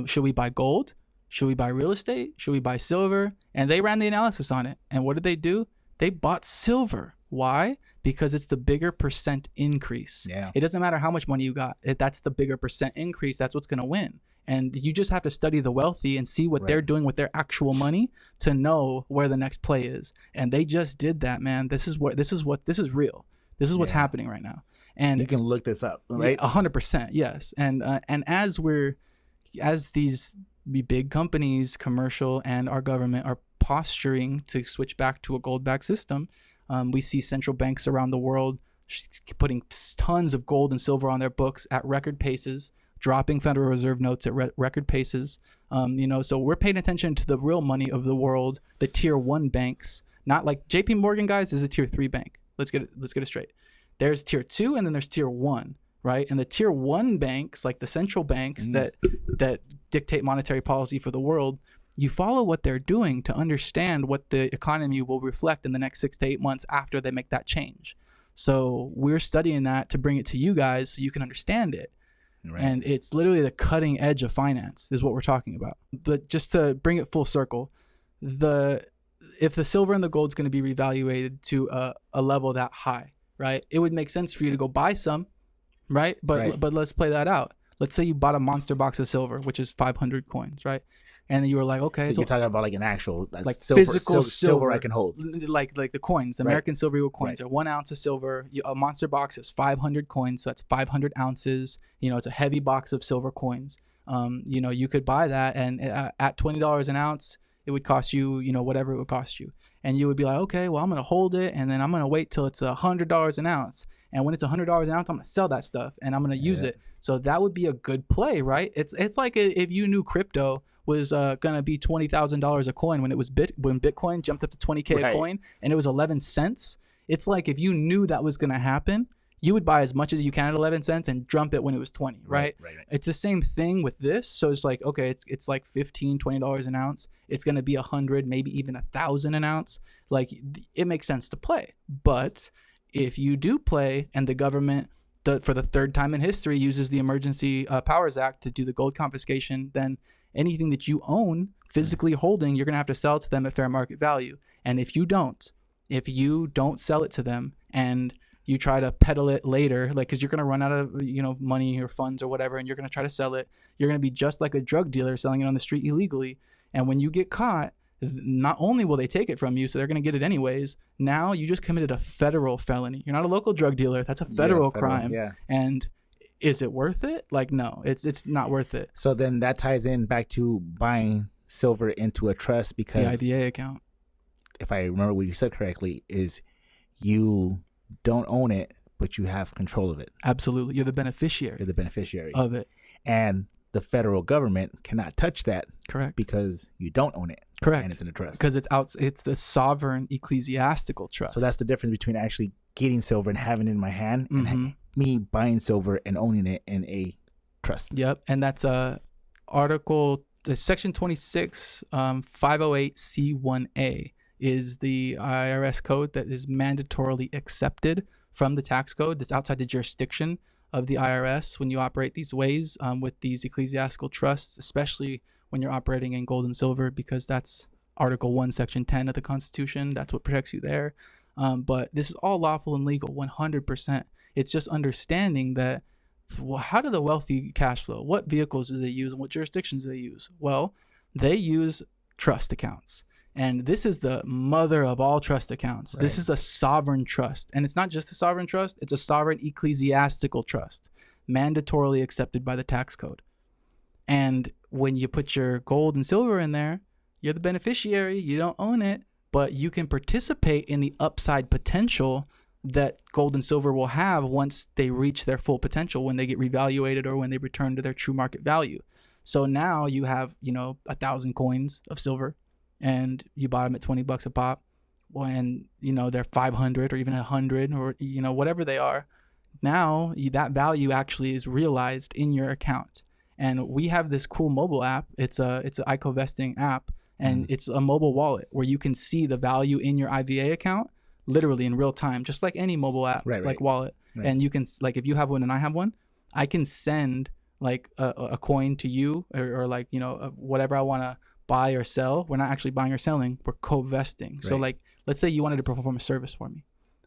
Should we buy gold? Should we buy real estate? Should we buy silver? And they ran the analysis on it. And what did they do? They bought silver. Why? Because it's the bigger percent increase. Yeah. It doesn't matter how much money you got. That's the bigger percent increase. That's what's going to win. And you just have to study the wealthy and see what they're doing with their actual money to know where the next play is. And they just did that, man. This is real. This is what's happening right now. And you can look this up, right? 100%, yes. And as these big companies, commercial and our government, are posturing to switch back to a gold-backed system, we see central banks around the world putting tons of gold and silver on their books at record paces, dropping Federal Reserve notes at record paces. So we're paying attention to the real money of the world, the tier 1 banks, not like JP Morgan, guys, is a tier 3 bank. Let's get it straight. There's tier 2 and then there's tier 1, right? And the tier 1 banks, like the central banks that dictate monetary policy for the world, you follow what they're doing to understand what the economy will reflect in the next 6 to 8 months after they make that change. So we're studying that to bring it to you guys so you can understand it. Right. And it's literally the cutting edge of finance is what we're talking about. But just to bring it full circle, if the silver and the gold is going to be revaluated to a level that high, right, it would make sense for you to go buy some, right? But let's play that out. Let's say you bought a monster box of silver, which is 500 coins, right? And then you were like, okay, you're talking about like an actual like silver, physical silver I can hold, like the coins, the American Silver Eagle coins. They're 1 ounce of silver. A monster box is 500 coins, so that's 500 ounces. It's a heavy box of silver coins. You could buy that, and at $20 an ounce, it would cost you, whatever it would cost you. And you would be like, okay, well, I'm gonna hold it, and then I'm gonna wait till it's $100 an ounce. And when it's $100 an ounce, I'm gonna sell that stuff, and I'm gonna use it. So that would be a good play, right? It's like if you knew crypto was gonna be $20,000 a coin when when Bitcoin jumped up to 20K a coin, and it was 11 cents. It's like if you knew that was gonna happen, you would buy as much as you can at 11 cents and dump it when it was 20, right? Right. It's the same thing with this. So it's like, okay, it's like $15, $20 an ounce. It's gonna be 100, maybe even 1,000 an ounce. Like, it makes sense to play. But if you do play and the government, for the third time in history, uses the Emergency Powers Act to do the gold confiscation, then anything that you own physically holding, you're going to have to sell to them at fair market value. And if you don't sell it to them and you try to peddle it later, like, because you're going to run out of money or funds or whatever, and you're going to try to sell it, you're going to be just like a drug dealer selling it on the street illegally. And when you get caught, not only will they take it from you, so they're going to get it anyways, now you just committed a federal felony. You're not a local drug dealer. That's a federal crime. Yeah. And is it worth it? Like, no, it's not worth it. So then that ties in back to buying silver into a trust, because the IVA account, if I remember what you said correctly, is you don't own it, but you have control of it. Absolutely. You're the beneficiary. You're the beneficiary of it. And the federal government cannot touch that. Correct. Because you don't own it. Correct. And it's in a trust. Because it's the sovereign ecclesiastical trust. So that's the difference between actually getting silver and having it in my hand, and me buying silver and owning it in a trust. Yep. And that's section 26, 508C1A is the IRS code that is mandatorily accepted from the tax code. That's outside the jurisdiction of the IRS when you operate these ways with these ecclesiastical trusts, especially when you're operating in gold and silver, because that's Article 1, Section 10 of the Constitution. That's what protects you there. But this is all lawful and legal, 100%. It's just understanding that, how do the wealthy cash flow? What vehicles do they use and what jurisdictions do they use? Well, they use trust accounts. And this is the mother of all trust accounts. Right. This is a sovereign trust. And it's not just a sovereign trust, it's a sovereign ecclesiastical trust, mandatorily accepted by the tax code. And when you put your gold and silver in there, you're the beneficiary. You don't own it, but you can participate in the upside potential that gold and silver will have once they reach their full potential, when they get revaluated or when they return to their true market value. So now you have, 1,000 coins of silver, and you bought them at $20 a pop. When, they're 500 or even 100 or, whatever they are. Now that value actually is realized in your account. And we have this cool mobile app. It's an iCoVesting app, and it's a mobile wallet where you can see the value in your IVA account literally in real time, just like any mobile app, wallet. Right. And you can, like, if you have one and I have one, I can send like a coin to you or like, whatever I want to buy or sell. We're not actually buying or selling, we're co-vesting. Right. So like, let's say you wanted to perform a service for me.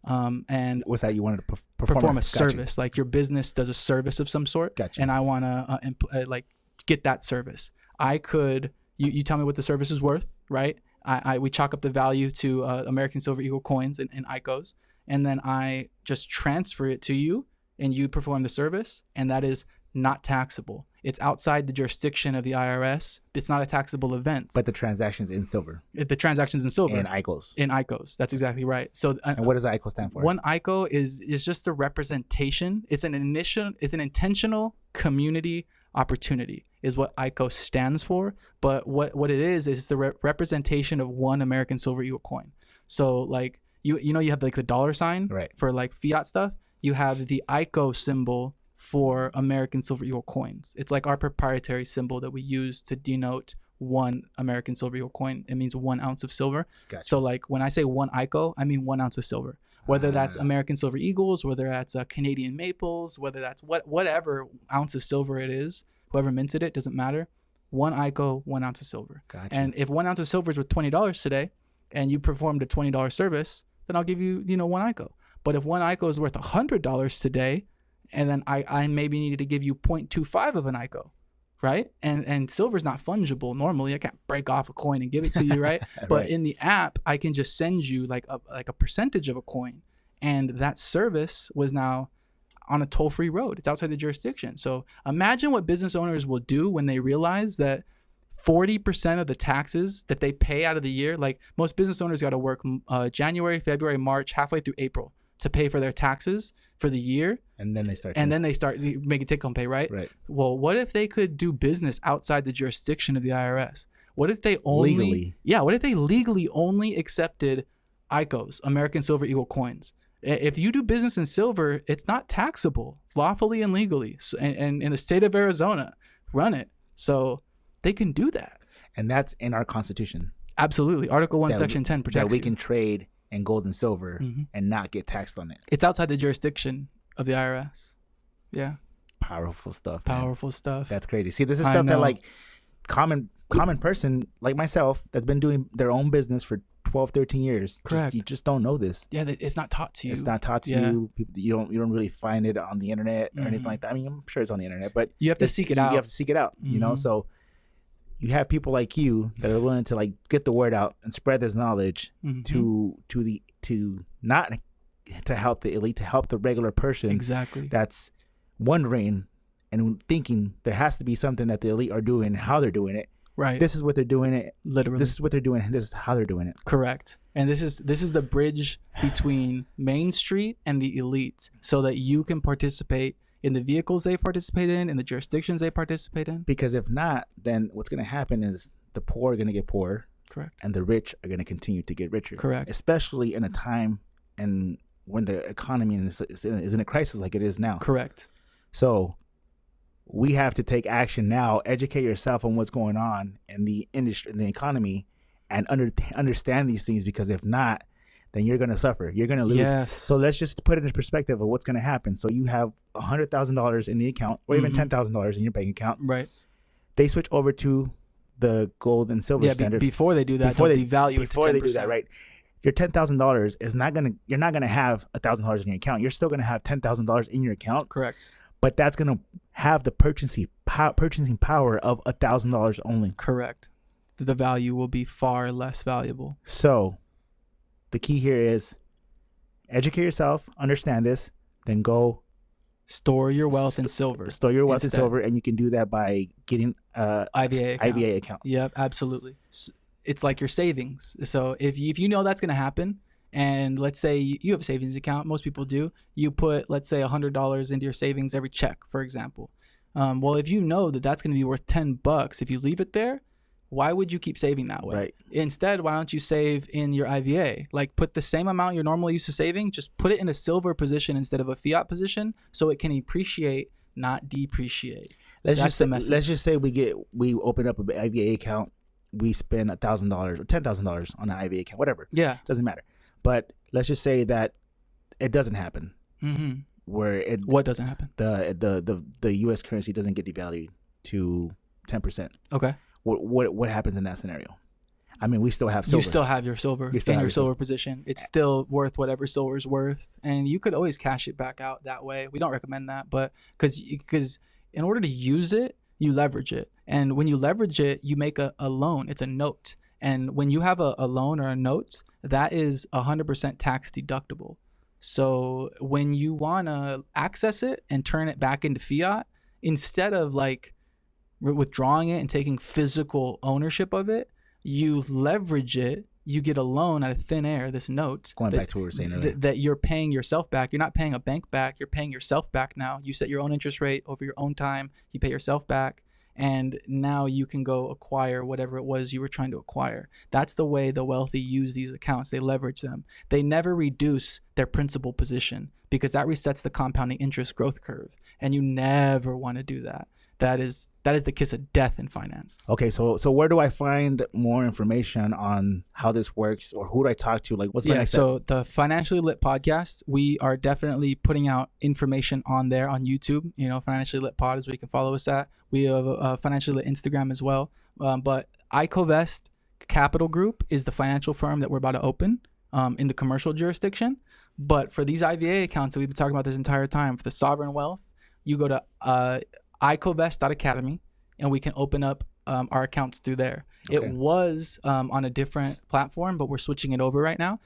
And what's that? You wanted to perform a service, like your business does a service of some sort. Gotcha. And I want to like get that service. I could, you tell me what the service is worth, right? We chalk up the value to American Silver Eagle coins and ICOs, and then I just transfer it to you, and you perform the service, and that is not taxable. It's outside the jurisdiction of the IRS. It's not a taxable event. But the transaction's in silver. The transaction's in silver. In ICOs. In ICOs. That's exactly right. So, and what does the ICO stand for? One ICO is just a representation. It's an intentional community opportunity is what ICO stands for. But what it is the representation of one American Silver Eagle coin. So like you have like the dollar sign for like fiat stuff. You have the ICO symbol for American Silver Eagle coins. It's like our proprietary symbol that we use to denote one American Silver Eagle coin. It means 1 ounce of silver. Gotcha. So like when I say one ICO, I mean 1 ounce of silver. whether that's American Silver Eagles, whether that's Canadian Maples, whether that's whatever ounce of silver it is, whoever minted it, doesn't matter. 1 ICO, 1 ounce of silver. Gotcha. And if 1 ounce of silver is worth $20 today, and you performed a $20 service, then I'll give you, 1 ICO. But if 1 ICO is worth $100 today, and then I maybe needed to give you 0.25 of an ICO, right? And silver's not fungible normally. I can't break off a coin and give it to you, right? But Right. in the app, I can just send you like a percentage of a coin, and that service was now on a toll-free road. It's outside the jurisdiction. So imagine what business owners will do when they realize that 40% of the taxes that they pay out of the year, like most business owners got to work January, February, March, halfway through April to pay for their taxes for the year. And then they start. And then they start making take-home pay, right? Right. Well, what if they could do business outside the jurisdiction of the IRS? What if they only Legally. Yeah, what if they legally only accepted ICOs, American Silver Eagle coins? If you do business in silver, it's not taxable lawfully and legally. And in the state of Arizona, run it. So they can do that. And that's in our Constitution. Absolutely. Article 1, That Section 10 protects that we you. can trade in gold and silver and not get taxed on it. It's outside the jurisdiction of the IRS. Yeah. Powerful stuff. Man. Powerful stuff. That's crazy. See, this is I stuff that know. like common person like myself that's been doing their own business for 12, 13 years. Correct. You just don't know this. Yeah, it's not taught to you. It's not taught to Yeah. you. People, you don't really find it on the internet or anything like that. I mean, I'm sure it's on the internet, but You have to seek it out. You have to seek it out. You know, Mhm. so you have people like you that are willing to like get the word out and spread this knowledge Mhm. to not to help the elite, to help the regular person Exactly. that's wondering and thinking there has to be something that the elite are doing and how they're doing it. Right. This is what they're doing it. Literally. This is what they're doing. And this is how they're doing it. Correct. And this is the bridge between Main Street and the elite, so that you can participate in the vehicles they participate in the jurisdictions they participate in. Because if not, then what's going to happen is the poor are going to get poorer Correct. and the rich are going to continue to get richer. Correct. Especially in a time and when the economy is in a crisis like it is now. Correct. So we have to take action now, educate yourself on what's going on in the industry, in the economy, and understand these things, because if not, then you're going to suffer. You're going to lose. Yes. So let's just put it in perspective of what's going to happen. So you have $100,000 in the account, or even $10,000 in your bank account. Right. They switch over to the gold and silver Yeah. standard. Before they do that, Before they'll they- devalue it to before they do 10%. that, right? Your $10,000 is not gonna. You're not gonna have $1,000 in your account. You're still gonna have $10,000 in your account, Correct. but that's gonna have the purchasing power of $1,000 only. Correct. The value will be far less valuable. So, the key here is educate yourself, understand this, then go Store your wealth in silver. store your wealth in instead. silver, and you can do that by getting IVA account. IVA account. Yep, absolutely. It's like your savings. So if you know that's going to happen, and let's say you have a savings account, most people do, you put, let's say, $100 into your savings every check, for example. Well, if you know that that's going to be worth $10, if you leave it there, why would you keep saving that way? Right. Instead, why don't you save in your IVA? Like, put the same amount you're normally used to saving, just put it in a silver position instead of a fiat position, so it can appreciate, not depreciate. Let's That's just the say, message. let's just say we open up an IVA account, we spend $1,000 or $10,000 on an IVA account, whatever. Yeah. Doesn't matter. But let's just say that it doesn't happen, Mm-hmm. where it What doesn't happen? the U.S. currency doesn't get devalued to 10%. Okay. What happens in that scenario? I mean, we still have silver. You still have your silver You still in have your your silver position. It's still worth whatever silver's worth, and you could always cash it back out that way. We don't recommend that, but because in order to use it, you leverage it, and when you leverage it, you make a loan. It's a note, and when you have a loan or a note, that is 100% tax deductible. So when you wanna access it and turn it back into fiat, instead of like withdrawing it and taking physical ownership of it, you leverage it. You get a loan out of thin air, this note. Going that- back to what we were saying earlier. that you're paying yourself back. You're not paying a bank back. You're paying yourself back now. You set your own interest rate over your own time. You pay yourself back. And now you can go acquire whatever it was you were trying to acquire. That's the way the wealthy use these accounts. They leverage them. They never reduce their principal position, because that resets the compounding interest growth curve. And you never want to do that. that is the kiss of death in finance. Okay, so where do I find more information on how this works, or who do I talk to? Like, what's my next step? So the Financially Lit podcast, we are definitely putting out information on there on YouTube. Financially Lit Pod is where you can follow us at. We have a Financially Lit Instagram as well. But iCoVest Capital Group is the financial firm that we're about to open in the commercial jurisdiction. But for these IVA accounts that we've been talking about this entire time, for the sovereign wealth, you go to iCoVest.academy, and we can open up our accounts through there. Okay. It was on a different platform, but we're switching it over right now.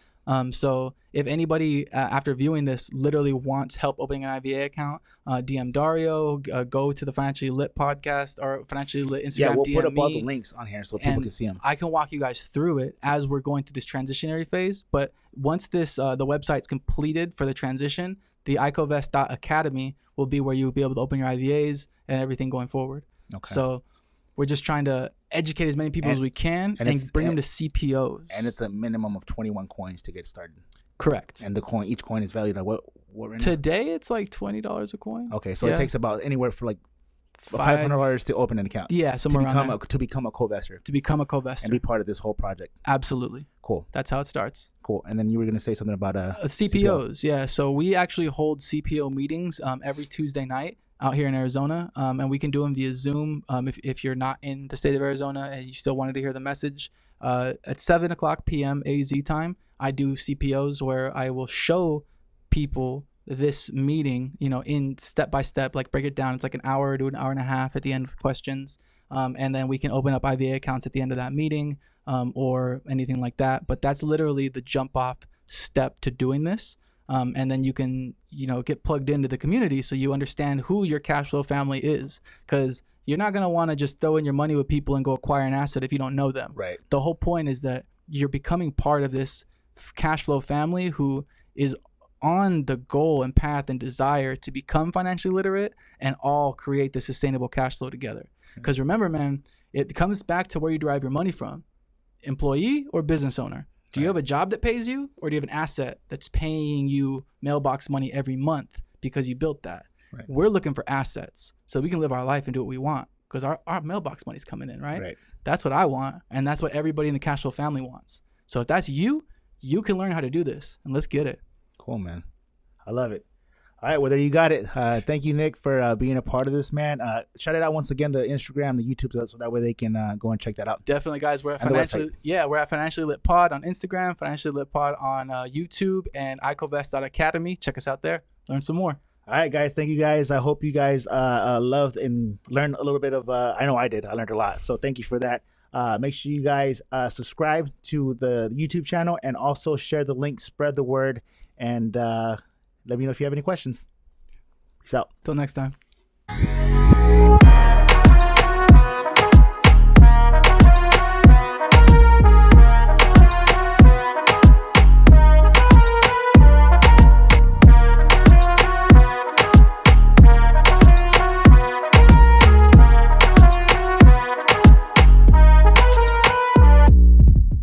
So if anybody after viewing this literally wants help opening an IVA account, DM Dario, go to the Financially Lit podcast or Financially Lit Instagram. Yeah, we'll DM put up all me, the links on here so people can see them. I can walk you guys through it as we're going through this transitionary phase. But once this the website's completed for the transition, the iCoVest.academy will be where you'll be able to open your IVAs and everything going forward. Okay. So we're just trying to educate as many people as we can and bring them to CPOs. And it's a minimum of 21 coins to get started. Correct. And each coin is valued at what right now? Today it's like $20 a coin. Okay, so it takes about anywhere for like $500 to open an account. Yeah, somewhere around there. To become a co-vestor. To become a co-vestor. And be part of this whole project. Absolutely. Cool. That's how it starts. Cool. And then you were going to say something about CPOs. Yeah, so we actually hold CPO meetings every Tuesday night out here in Arizona, and we can do them via Zoom if you're not in the state of Arizona and you still wanted to hear the message. At 7 o'clock p.m. AZ time, I do CPOs where I will show people this meeting, in step by step, like break it down. It's like an hour to an hour and a half at the end with questions. And then we can open up IVA accounts at the end of that meeting or anything like that. But that's literally the jump off step to doing this. And then you can, get plugged into the community so you understand who your cash flow family is. Because you're not going to want to just throw in your money with people and go acquire an asset if you don't know them. Right. The whole point is that you're becoming part of this cash flow family who is on the goal and path and desire to become financially literate and all create the sustainable cash flow together. Because remember, man, it comes back to where you derive your money from. Employee or business owner? Do you have a job that pays you, or do you have an asset that's paying you mailbox money every month because you built that? Right. We're looking for assets so we can live our life and do what we want because our mailbox money's coming in, right? That's what I want, and that's what everybody in the cash flow family wants. So if that's you can learn how to do this, and let's get it. Cool, man. I love it. All right, well, there you got it. Thank you, Nick, for being a part of this, man. Shout it out once again, the Instagram, the YouTube, so that way they can go and check that out. Definitely, guys. We're at Financially Lit Pod on Instagram, Financially Lit Pod on YouTube, and iCoVest.academy. Check us out there. Learn some more. All right, guys. Thank you, guys. I hope you guys loved and learned a little bit of. I know I did. I learned a lot. So thank you for that. Make sure you guys subscribe to the YouTube channel and also share the link, spread the word, and let me know if you have any questions. Peace out. Till next time.